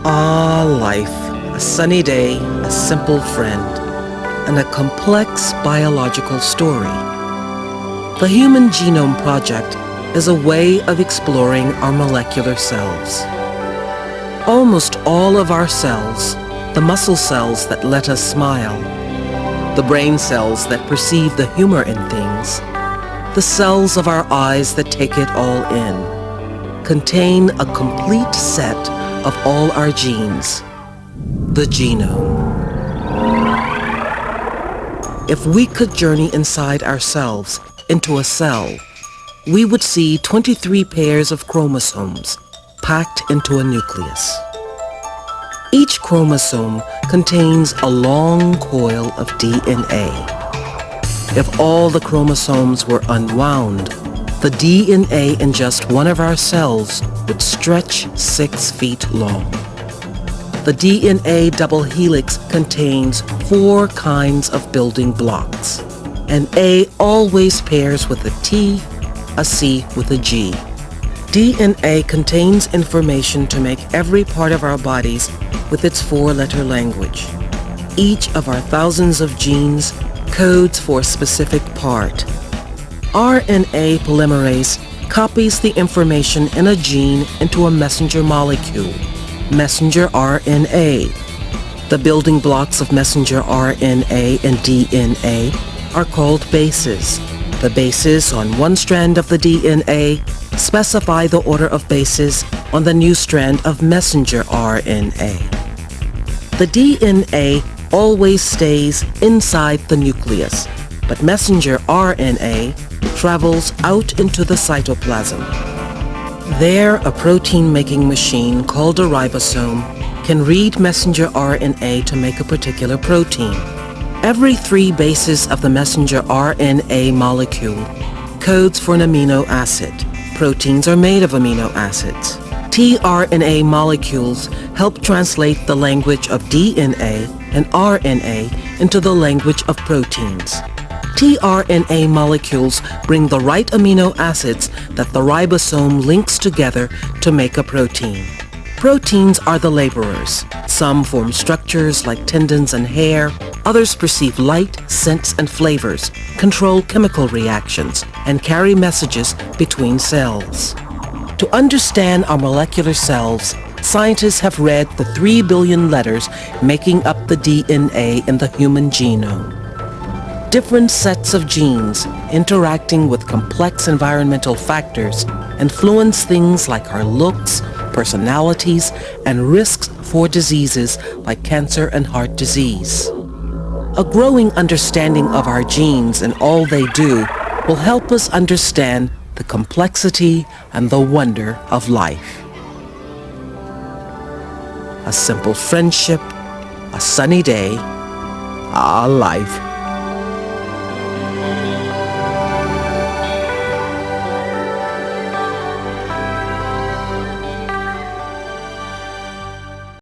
Ah, life, a sunny day, a simple friend, and a complex biological story. The Human Genome Project is a way of exploring our molecular selves. Almost all of our cells, the muscle cells that let us smile, the brain cells that perceive the humor in things, the cells of our eyes that take it all in, contain a complete set of all our genes, the genome. If we could journey inside ourselves into a cell, we would see 23 pairs of chromosomes packed into a nucleus. Each chromosome contains a long coil of DNA. If all the chromosomes were unwound, the DNA in just one of our cells would stretch 6 feet long. The DNA double helix contains 4 kinds of building blocks. An A always pairs with a T, a C with a G. DNA contains information to make every part of our bodies with its 4-letter language. Each of our thousands of genes codes for a specific part. RNA polymerase copies the information in a gene into a messenger molecule, messenger RNA. The building blocks of messenger RNA and DNA are called bases. The bases on one strand of the DNA specify the order of bases on the new strand of messenger RNA. The DNA always stays inside the nucleus, but messenger RNA travels out into the cytoplasm. There, a protein-making machine called a ribosome can read messenger RNA to make a particular protein. Every 3 bases of the messenger RNA molecule codes for an amino acid. Proteins are made of amino acids. tRNA molecules help translate the language of DNA and RNA into the language of proteins. tRNA molecules bring the right amino acids that the ribosome links together to make a protein. Proteins are the laborers. Some form structures like tendons and hair. Others perceive light, scents, and flavors, control chemical reactions, and carry messages between cells. To understand our molecular selves, scientists have read the 3 billion letters making up the DNA in the human genome. Different sets of genes interacting with complex environmental factors influence things like our looks, personalities, and risks for diseases like cancer and heart disease. A growing understanding of our genes and all they do will help us understand the complexity and the wonder of life. A simple friendship, a sunny day, ah, life.